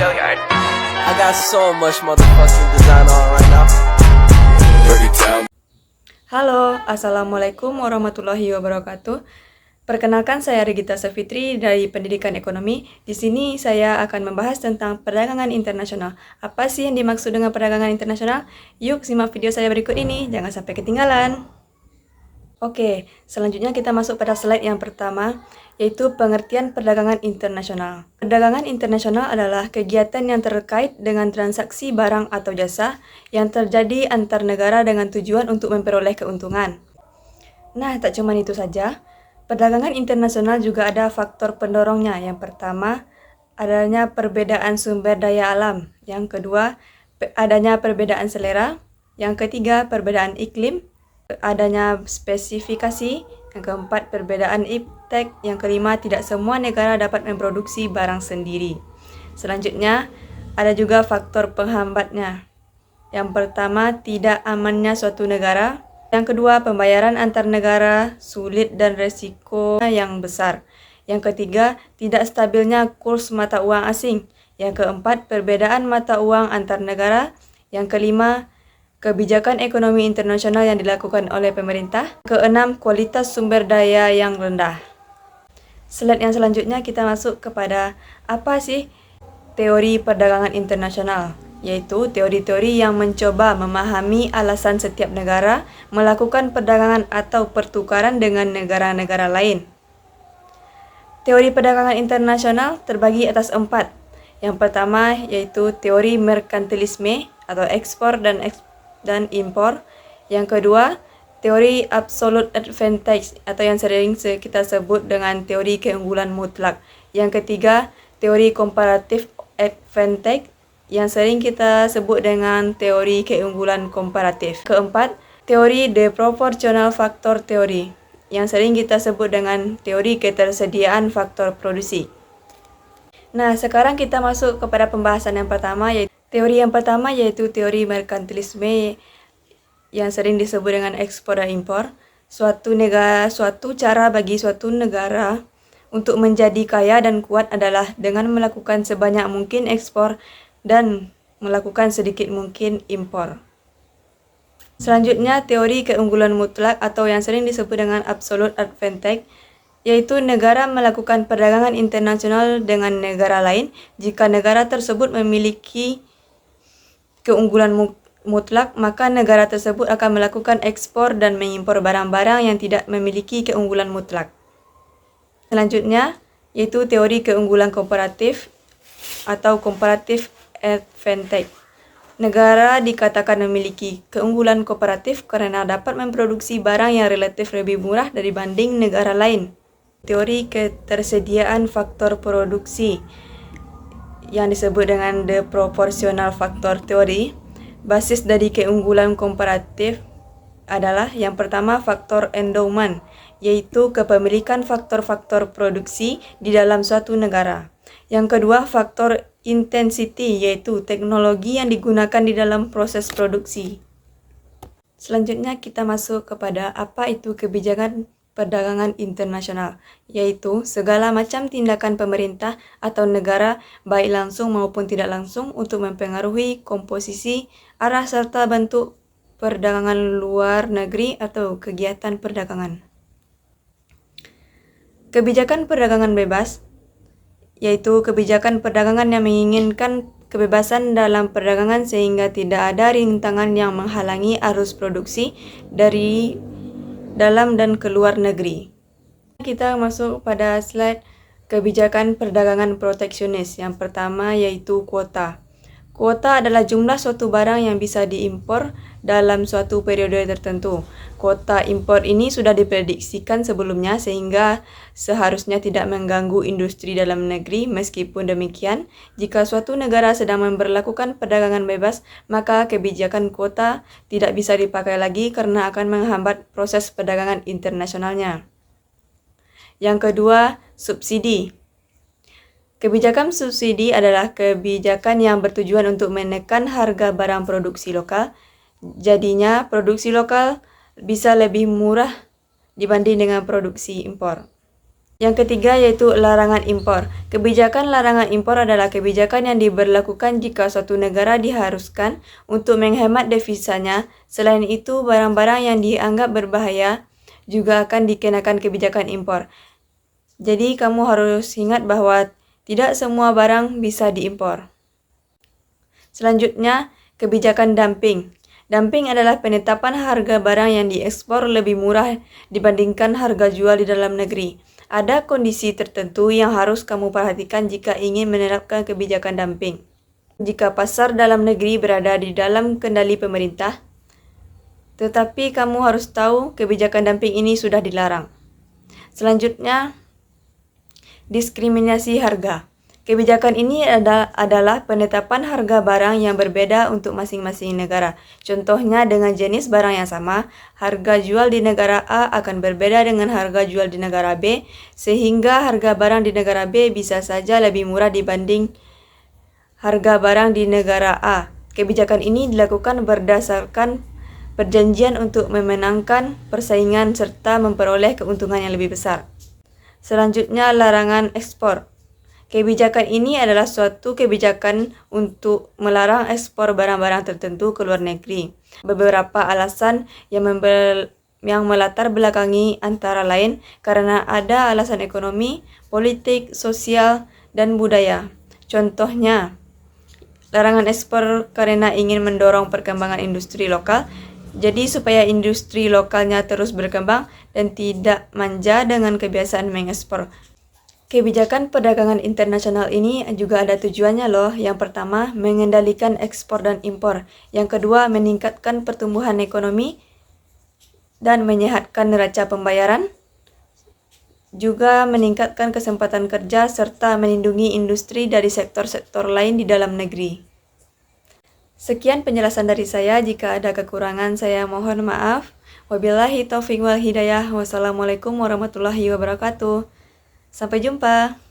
I got so much motherfucking design on right now. Halo, Assalamualaikum warahmatullahi wabarakatuh. Perkenalkan, saya Regita Safitri dari Pendidikan Ekonomi. Di sini saya akan membahas tentang perdagangan internasional. Apa sih yang dimaksud dengan perdagangan internasional? Yuk simak video saya berikut ini, jangan sampai ketinggalan. Oke, selanjutnya kita masuk pada slide yang pertama, yaitu pengertian perdagangan internasional. Perdagangan internasional adalah kegiatan yang terkait dengan transaksi barang atau jasa yang terjadi antar negara dengan tujuan untuk memperoleh keuntungan. Nah, tak cuma itu saja. Perdagangan internasional juga ada faktor pendorongnya. Yang pertama, adanya perbedaan sumber daya alam. Yang kedua, adanya perbedaan selera. Yang ketiga, perbedaan iklim. Adanya spesifikasi. Yang keempat, perbedaan iptek. Yang kelima, tidak semua negara dapat memproduksi barang sendiri. Selanjutnya, ada juga faktor penghambatnya. Yang pertama, tidak amannya suatu negara. Yang kedua, pembayaran antar negara sulit dan resiko yang besar. Yang ketiga, tidak stabilnya kurs mata uang asing. Yang keempat, perbedaan mata uang antar negara. Yang kelima, kebijakan ekonomi internasional yang dilakukan oleh pemerintah. Keenam, kualitas sumber daya yang rendah. Slide yang selanjutnya kita masuk kepada apa sih teori perdagangan internasional, yaitu teori-teori yang mencoba memahami alasan setiap negara melakukan perdagangan atau pertukaran dengan negara-negara lain. Teori perdagangan internasional terbagi atas 4. Yang pertama yaitu teori merkantilisme atau ekspor dan impor. Yang kedua, teori absolute advantage atau yang sering kita sebut dengan teori keunggulan mutlak. Yang ketiga, teori comparative advantage yang sering kita sebut dengan teori keunggulan komparatif. Keempat, teori the proportional factor theory yang sering kita sebut dengan teori ketersediaan faktor produksi. Nah, sekarang kita masuk kepada pembahasan yang pertama, yaitu teori yang pertama yaitu teori merkantilisme yang sering disebut dengan ekspor dan impor. Suatu cara bagi suatu negara untuk menjadi kaya dan kuat adalah dengan melakukan sebanyak mungkin ekspor dan melakukan sedikit mungkin impor. Selanjutnya, teori keunggulan mutlak atau yang sering disebut dengan absolute advantage, yaitu negara melakukan perdagangan internasional dengan negara lain jika negara tersebut memiliki keunggulan mutlak, maka negara tersebut akan melakukan ekspor dan mengimpor barang-barang yang tidak memiliki keunggulan mutlak. Selanjutnya, yaitu teori keunggulan komparatif atau comparative advantage. Negara dikatakan memiliki keunggulan komparatif karena dapat memproduksi barang yang relatif lebih murah dibanding negara lain. Teori ketersediaan faktor produksi yang disebut dengan the proportional factor theory. Basis dari keunggulan komparatif adalah yang pertama faktor endowment, yaitu kepemilikan faktor-faktor produksi di dalam suatu negara. Yang kedua, faktor intensity, yaitu teknologi yang digunakan di dalam proses produksi. Selanjutnya kita masuk kepada apa itu kebijakan perdagangan internasional, yaitu segala macam tindakan pemerintah atau negara baik langsung maupun tidak langsung untuk mempengaruhi komposisi, arah serta bentuk perdagangan luar negeri atau kegiatan perdagangan. Kebijakan perdagangan bebas yaitu kebijakan perdagangan yang menginginkan kebebasan dalam perdagangan sehingga tidak ada rintangan yang menghalangi arus produksi dari dalam dan keluar negeri. Kita masuk pada slide kebijakan perdagangan proteksionis. Yang pertama yaitu kuota. Kuota adalah jumlah suatu barang yang bisa diimpor dalam suatu periode tertentu. Kuota impor ini sudah diprediksikan sebelumnya sehingga seharusnya tidak mengganggu industri dalam negeri. Meskipun demikian, jika suatu negara sedang memberlakukan perdagangan bebas, maka kebijakan kuota tidak bisa dipakai lagi karena akan menghambat proses perdagangan internasionalnya. Yang kedua, subsidi. Kebijakan subsidi adalah kebijakan yang bertujuan untuk menekan harga barang produksi lokal. Jadinya, produksi lokal bisa lebih murah dibanding dengan produksi impor. Yang ketiga yaitu larangan impor. Kebijakan larangan impor adalah kebijakan yang diberlakukan jika suatu negara diharuskan untuk menghemat devisanya. Selain itu, barang-barang yang dianggap berbahaya juga akan dikenakan kebijakan impor. Jadi kamu harus ingat bahwa tidak semua barang bisa diimpor. Selanjutnya, kebijakan dumping. Dumping adalah penetapan harga barang yang diekspor lebih murah dibandingkan harga jual di dalam negeri. Ada kondisi tertentu yang harus kamu perhatikan jika ingin menerapkan kebijakan dumping. Jika pasar dalam negeri berada di dalam kendali pemerintah, tetapi kamu harus tahu kebijakan dumping ini sudah dilarang. Selanjutnya, diskriminasi harga. Kebijakan ini adalah penetapan harga barang yang berbeda untuk masing-masing negara. Contohnya, dengan jenis barang yang sama, harga jual di negara A akan berbeda dengan harga jual di negara B, sehingga harga barang di negara B bisa saja lebih murah dibanding harga barang di negara A. Kebijakan ini dilakukan berdasarkan perjanjian untuk memenangkan persaingan serta memperoleh keuntungan yang lebih besar. Selanjutnya, larangan ekspor. Kebijakan ini adalah suatu kebijakan untuk melarang ekspor barang-barang tertentu ke luar negeri. Beberapa alasan yang melatar belakangi antara lain karena ada alasan ekonomi, politik, sosial, dan budaya. Contohnya, larangan ekspor karena ingin mendorong perkembangan industri lokal. Jadi supaya industri lokalnya terus berkembang dan tidak manja dengan kebiasaan mengekspor. Kebijakan perdagangan internasional ini juga ada tujuannya loh. Yang pertama, mengendalikan ekspor dan impor. Yang kedua, meningkatkan pertumbuhan ekonomi dan menyehatkan neraca pembayaran. Juga meningkatkan kesempatan kerja serta melindungi industri dari sektor-sektor lain di dalam negeri. Sekian penjelasan dari saya. Jika ada kekurangan, saya mohon maaf. Wabillahi taufiq wal hidayah. Wassalamualaikum warahmatullahi wabarakatuh. Sampai jumpa.